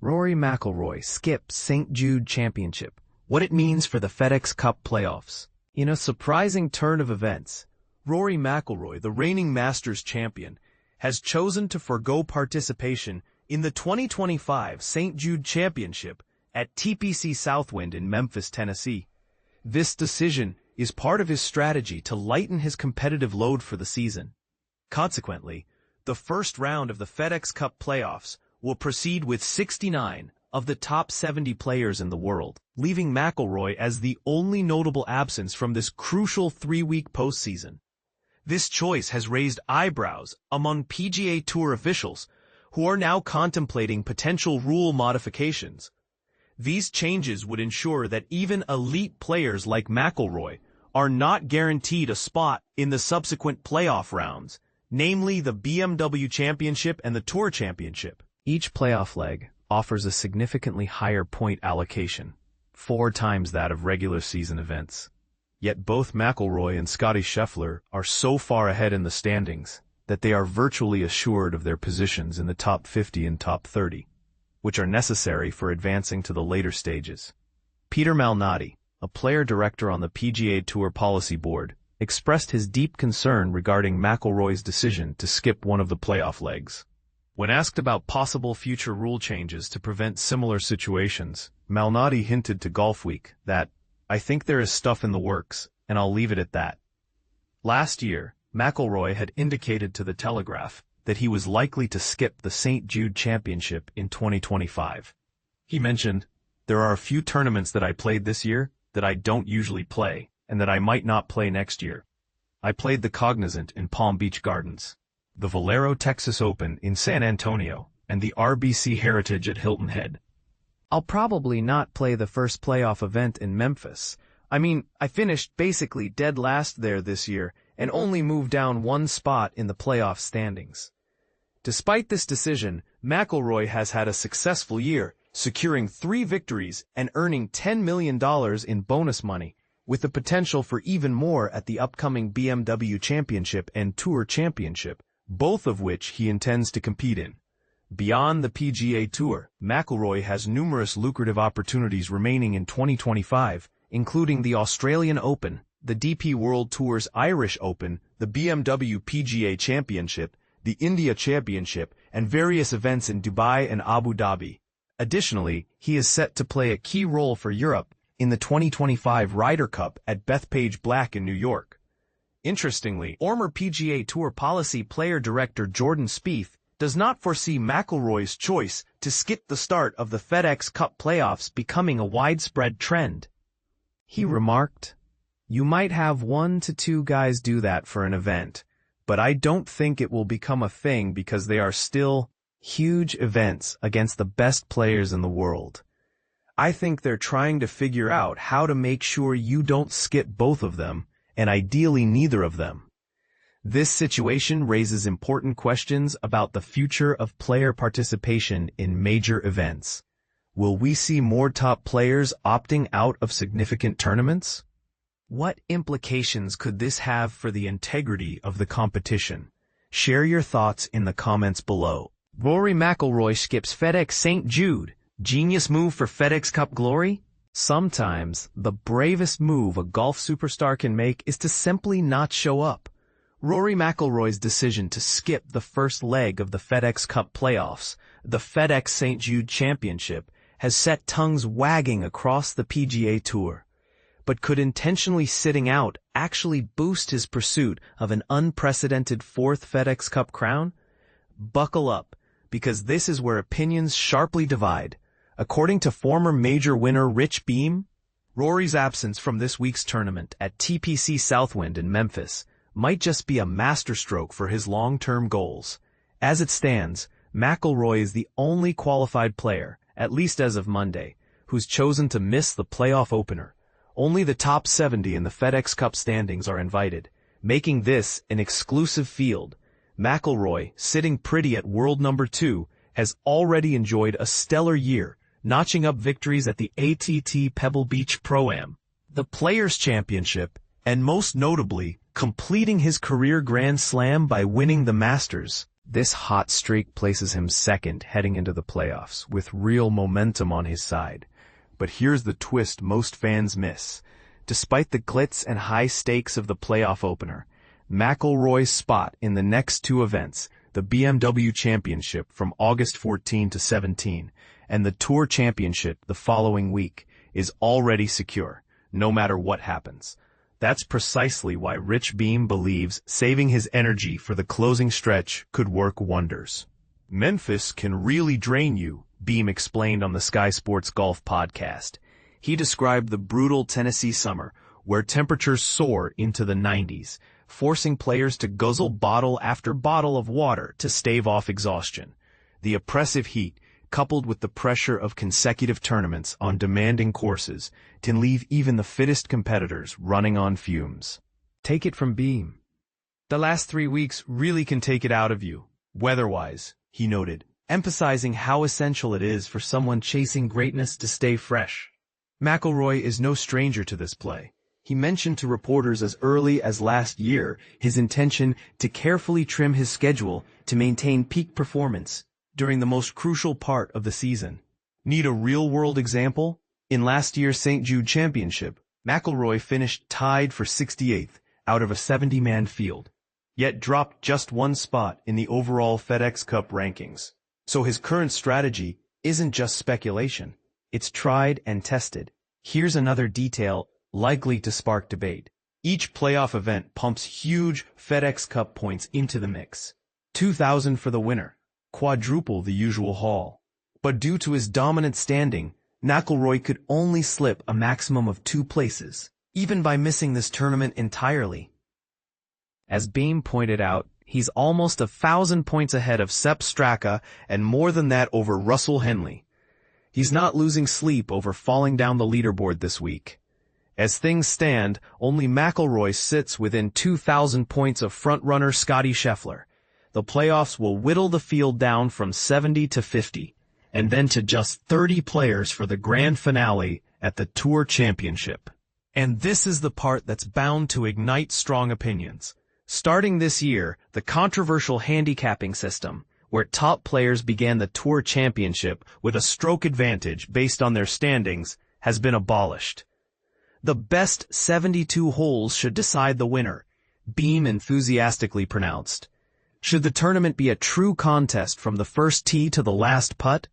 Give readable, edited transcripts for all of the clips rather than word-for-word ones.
Rory McIlroy skips St. Jude Championship. What it means for the FedEx Cup Playoffs. In a surprising turn of events, Rory McIlroy, the reigning Masters champion, has chosen to forgo participation in the 2025 St. Jude Championship at TPC Southwind in Memphis, Tennessee. This decision is part of his strategy to lighten his competitive load for the season. Consequently, the first round of the FedEx Cup Playoffs will proceed with 69 of the top 70 players in the world, leaving McIlroy as the only notable absence from this crucial three-week postseason. This choice has raised eyebrows among PGA Tour officials, who are now contemplating potential rule modifications. These changes would ensure that even elite players like McIlroy are not guaranteed a spot in the subsequent playoff rounds, namely the BMW Championship and the Tour Championship. Each playoff leg offers a significantly higher point allocation, 4 times that of regular season events. Yet both McIlroy and Scottie Scheffler are so far ahead in the standings that they are virtually assured of their positions in the top 50 and top 30, which are necessary for advancing to the later stages. Peter Malnati, a player director on the PGA Tour Policy Board, expressed his deep concern regarding McIlroy's decision to skip one of the playoff legs. When asked about possible future rule changes to prevent similar situations, Malnati hinted to Golfweek that, "I think there is stuff in the works, and I'll leave it at that." Last year, McIlroy had indicated to The Telegraph that he was likely to skip the St. Jude Championship in 2025. He mentioned, "There are a few tournaments that I played this year that I don't usually play, and that I might not play next year. I played the Cognizant in Palm Beach Gardens, the Valero Texas Open in San Antonio, and the RBC Heritage at Hilton Head. I'll probably not play the first playoff event in Memphis. I finished basically dead last there this year and only moved down 1 spot in the playoff standings." Despite this decision, McIlroy has had a successful year, securing 3 victories and earning $10 million in bonus money, with the potential for even more at the upcoming BMW Championship and Tour Championship, both of which he intends to compete in. Beyond the PGA Tour, McIlroy has numerous lucrative opportunities remaining in 2025, including the Australian Open, the DP World Tour's Irish Open, the BMW PGA Championship, the India Championship, and various events in Dubai and Abu Dhabi. Additionally, he is set to play a key role for Europe in the 2025 Ryder Cup at Bethpage Black in New York. Interestingly, former PGA Tour Policy Player Director Jordan Spieth does not foresee McIlroy's choice to skip the start of the FedEx Cup Playoffs becoming a widespread trend. He remarked, "You might have 1 to 2 guys do that for an event, but I don't think it will become a thing because they are still huge events against the best players in the world. I think they're trying to figure out how to make sure you don't skip both of them, and ideally neither of them." This situation raises important questions about the future of player participation in major events. Will we see more top players opting out of significant tournaments? What implications could this have for the integrity of the competition? Share your thoughts in the comments below. Rory McIlroy skips FedEx St. Jude. Genius move for FedEx Cup glory? Sometimes, the bravest move a golf superstar can make is to simply not show up. Rory McIlroy's decision to skip the first leg of the FedEx Cup Playoffs, the FedEx St. Jude Championship, has set tongues wagging across the PGA Tour. But could intentionally sitting out actually boost his pursuit of an unprecedented 4th FedEx Cup crown? Buckle up, because this is where opinions sharply divide. According to former major winner Rich Beem, Rory's absence from this week's tournament at TPC Southwind in Memphis might just be a masterstroke for his long-term goals. As it stands, McIlroy is the only qualified player, at least as of Monday, who's chosen to miss the playoff opener. Only the top 70 in the FedEx Cup standings are invited, making this an exclusive field. McIlroy, sitting pretty at world number 2, has already enjoyed a stellar year, notching up victories at the ATT Pebble Beach Pro-Am, the Players' Championship, and most notably, completing his career Grand Slam by winning the Masters. This hot streak places him second heading into the playoffs, with real momentum on his side. But here's the twist most fans miss. Despite the glitz and high stakes of the playoff opener, McIlroy's spot in the next two events, the BMW Championship from August 14 to 17, and the Tour Championship the following week, is already secure, no matter what happens. That's precisely why Rich Beem believes saving his energy for the closing stretch could work wonders. Memphis can really drain you, Beem explained on the Sky Sports Golf podcast. He described the brutal Tennessee summer, where temperatures soar into the 90s, forcing players to guzzle bottle after bottle of water to stave off exhaustion. The oppressive heat, coupled with the pressure of consecutive tournaments on demanding courses, can leave even the fittest competitors running on fumes. Take it from Beem. The last 3 weeks really can take it out of you, weather-wise, he noted, emphasizing how essential it is for someone chasing greatness to stay fresh. McIlroy is no stranger to this play. He mentioned to reporters as early as last year his intention to carefully trim his schedule to maintain peak performance during the most crucial part of the season. Need a real-world example? In last year's St. Jude Championship, McIlroy finished tied for 68th out of a 70-man field, yet dropped just one spot in the overall FedEx Cup rankings. So his current strategy isn't just speculation. It's tried and tested. Here's another detail likely to spark debate. Each playoff event pumps huge FedEx Cup points into the mix. 2,000 for the winner, quadruple the usual haul. But due to his dominant standing, McIlroy could only slip a maximum of 2 places, even by missing this tournament entirely. As Beem pointed out, he's almost 1,000 points ahead of Sepp Straka and more than that over Russell Henley. He's not losing sleep over falling down the leaderboard this week. As things stand, only McIlroy sits within 2,000 points of frontrunner Scottie Scheffler. The playoffs will whittle the field down from 70 to 50, and then to just 30 players for the grand finale at the Tour Championship. And this is the part that's bound to ignite strong opinions. Starting this year, the controversial handicapping system, where top players began the Tour Championship with a stroke advantage based on their standings, has been abolished. The best 72 holes should decide the winner, Beem enthusiastically pronounced. Should the tournament be a true contest from the first tee to the last putt?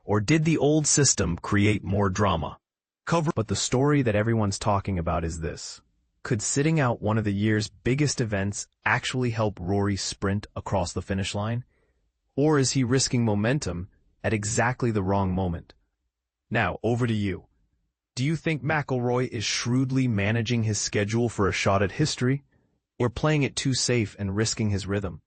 Or did the old system create more drama? But the story that everyone's talking about is this. Could sitting out one of the year's biggest events actually help Rory sprint across the finish line? Or is he risking momentum at exactly the wrong moment? Now, over to you. Do you think McIlroy is shrewdly managing his schedule for a shot at history, or playing it too safe and risking his rhythm?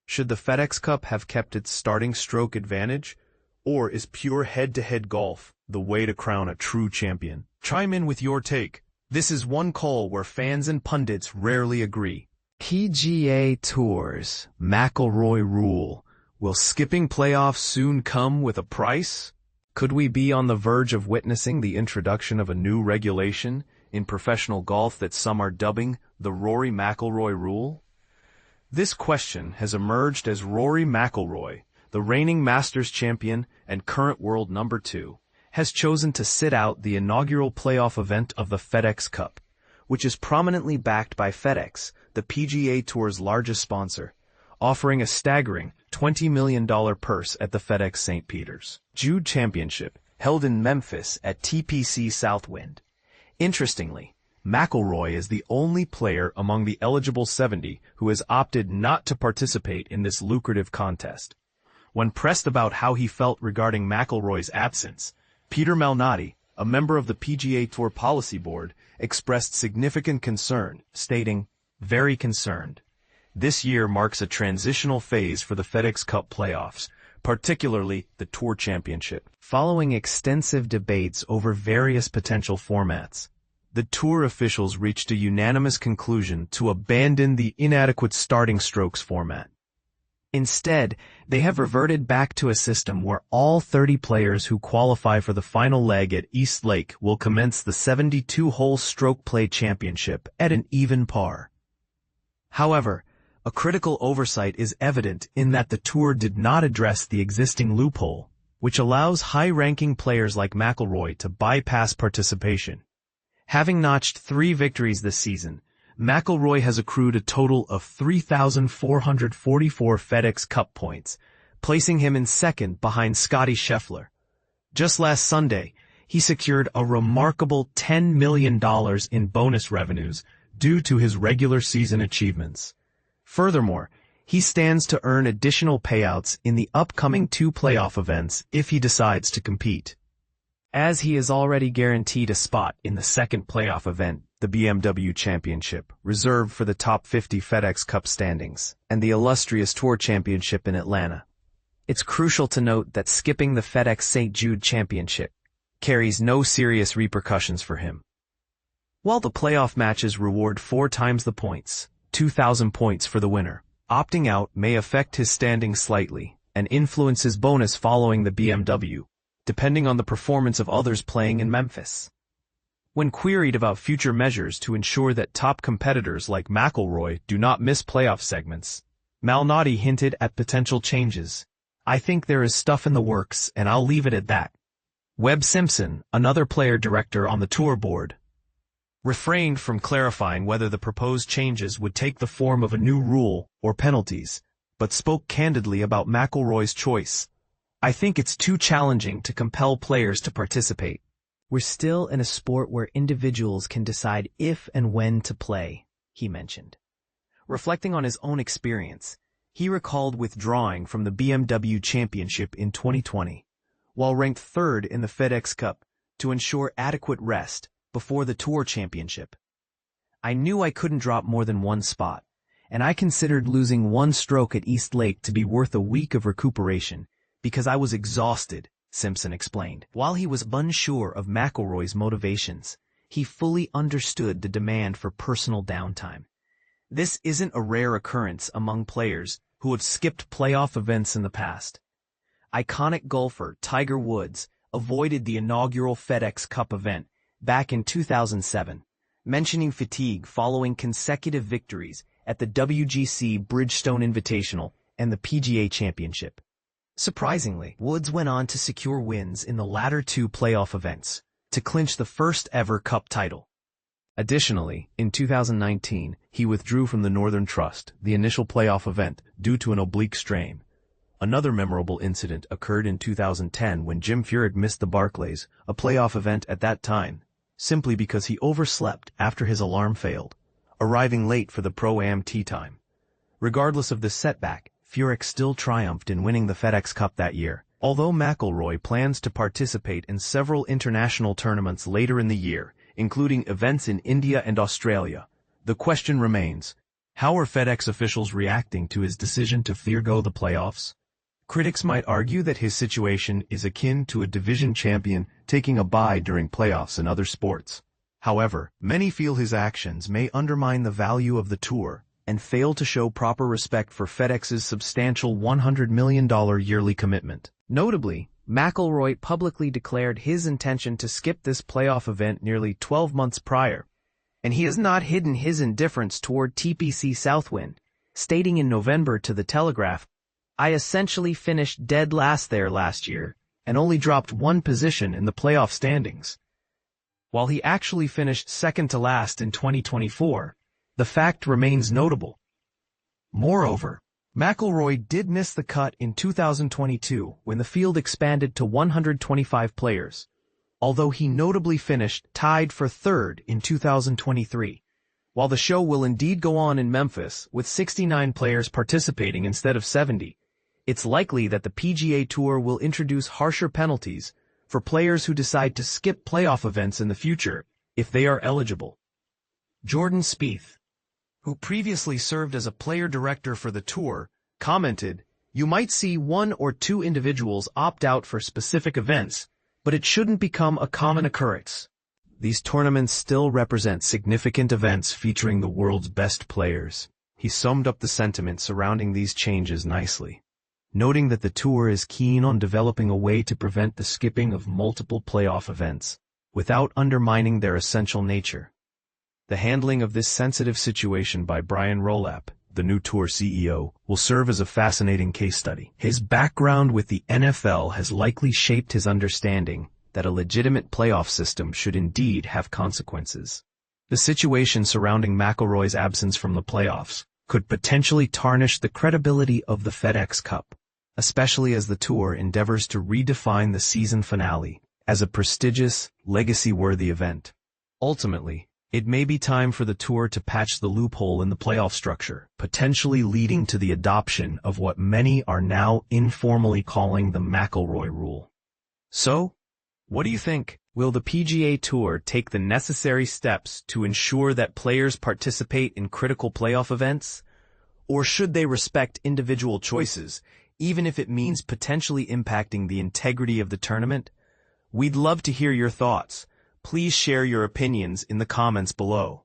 Should the FedEx Cup have kept its starting stroke advantage, or is pure head-to-head golf the way to crown a true champion? Chime in with your take. This is one call where fans and pundits rarely agree. PGA Tour's McIlroy rule. Will skipping playoffs soon come with a price? Could we be on the verge of witnessing the introduction of a new regulation in professional golf that some are dubbing the Rory McIlroy rule? This question has emerged as Rory McIlroy, the reigning Masters champion and current world number 2, has chosen to sit out the inaugural playoff event of the FedEx Cup, which is prominently backed by FedEx, the PGA Tour's largest sponsor, offering a staggering $20 million purse at the FedEx St. Peter's Jude Championship, held in Memphis at TPC Southwind. Interestingly, McIlroy is the only player among the eligible 70 who has opted not to participate in this lucrative contest. When pressed about how he felt regarding McIlroy's absence, Peter Malnati, a member of the PGA Tour Policy Board, expressed significant concern, stating, "Very concerned. This year marks a transitional phase for the FedEx Cup Playoffs, particularly the Tour Championship." Following extensive debates over various potential formats, the Tour officials reached a unanimous conclusion to abandon the inadequate starting strokes format. Instead, they have reverted back to a system where all 30 players who qualify for the final leg at East Lake will commence the 72-hole stroke play championship at an even par. However, A critical oversight is evident in that the Tour did not address the existing loophole, which allows high-ranking players like McIlroy to bypass participation. Having notched 3 victories this season, McIlroy has accrued a total of 3,444 FedEx Cup points, placing him in second behind Scottie Scheffler. Just last Sunday, he secured a remarkable $10 million in bonus revenues due to his regular season achievements. Furthermore, he stands to earn additional payouts in the upcoming 2 playoff events if he decides to compete. As he is already guaranteed a spot in the second playoff event, the BMW Championship, reserved for the top 50 FedEx Cup standings, and the illustrious Tour Championship in Atlanta. It's crucial to note that skipping the FedEx St. Jude Championship carries no serious repercussions for him. While the playoff matches reward 4 times the points, 2,000 points for the winner, opting out may affect his standing slightly and influence his bonus following the BMW, depending on the performance of others playing in Memphis. When queried about future measures to ensure that top competitors like McIlroy do not miss playoff segments, Malnati hinted at potential changes. "I think there is stuff in the works, and I'll leave it at that." Webb Simpson, another player director on the Tour board, refrained from clarifying whether the proposed changes would take the form of a new rule or penalties, but spoke candidly about McIlroy's choice. "I think it's too challenging to compel players to participate. We're still in a sport where individuals can decide if and when to play," he mentioned. Reflecting on his own experience, he recalled withdrawing from the BMW Championship in 2020, while ranked 3rd in the FedEx Cup, to ensure adequate rest before the Tour Championship. "I knew I couldn't drop more than 1 spot, and I considered losing 1 stroke at East Lake to be worth a week of recuperation because I was exhausted," Simpson explained. While he was unsure of McIlroy's motivations, he fully understood the demand for personal downtime. This isn't a rare occurrence among players who have skipped playoff events in the past. Iconic golfer Tiger Woods avoided the inaugural FedEx Cup event back in 2007, mentioning fatigue following consecutive victories at the WGC Bridgestone Invitational and the PGA Championship. Surprisingly, Woods went on to secure wins in the latter 2 playoff events to clinch the first-ever Cup title. Additionally, in 2019, he withdrew from the Northern Trust, the initial playoff event, due to an oblique strain. Another memorable incident occurred in 2010 when Jim Furyk missed the Barclays, a playoff event at that time, simply because he overslept after his alarm failed, arriving late for the Pro-Am tee time. Regardless of this setback, Furyk still triumphed in winning the FedEx Cup that year. Although McIlroy plans to participate in several international tournaments later in the year, including events in India and Australia, the question remains, how are FedEx officials reacting to his decision to forego the playoffs? Critics might argue that his situation is akin to a division champion taking a bye during playoffs in other sports. However, many feel his actions may undermine the value of the Tour and fail to show proper respect for FedEx's substantial $100 million yearly commitment. Notably, McIlroy publicly declared his intention to skip this playoff event nearly 12 months prior, and he has not hidden his indifference toward TPC Southwind, stating in November to The Telegraph, "I essentially finished dead last there last year, and only dropped 1 position in the playoff standings." While he actually finished second to last in 2024, the fact remains notable. Moreover, McIlroy did miss the cut in 2022 when the field expanded to 125 players, although he notably finished tied for 3rd in 2023. While the show will indeed go on in Memphis with 69 players participating instead of 70, it's likely that the PGA Tour will introduce harsher penalties for players who decide to skip playoff events in the future if they are eligible. Jordan Spieth, who previously served as a player director for the Tour, commented, "You might see 1 or 2 individuals opt out for specific events, but it shouldn't become a common occurrence. These tournaments still represent significant events featuring the world's best players." He summed up the sentiment surrounding these changes nicely, noting that the Tour is keen on developing a way to prevent the skipping of multiple playoff events, without undermining their essential nature. The handling of this sensitive situation by Brian Rolapp the new tour CEO, will serve as a fascinating case study. His background with the NFL has likely shaped his understanding that a legitimate playoff system should indeed have consequences. The situation surrounding McIlroy's absence from the playoffs could potentially tarnish the credibility of the FedEx Cup, especially as the tour endeavors to redefine the season finale as a prestigious, legacy-worthy event. Ultimately, it may be time for the tour to patch the loophole in the playoff structure, potentially leading to the adoption of what many are now informally calling the McIlroy rule. So, what do you think? Will the PGA Tour take the necessary steps to ensure that players participate in critical playoff events? Or should they respect individual choices, even if it means potentially impacting the integrity of the tournament? We'd love to hear your thoughts. Please share your opinions in the comments below.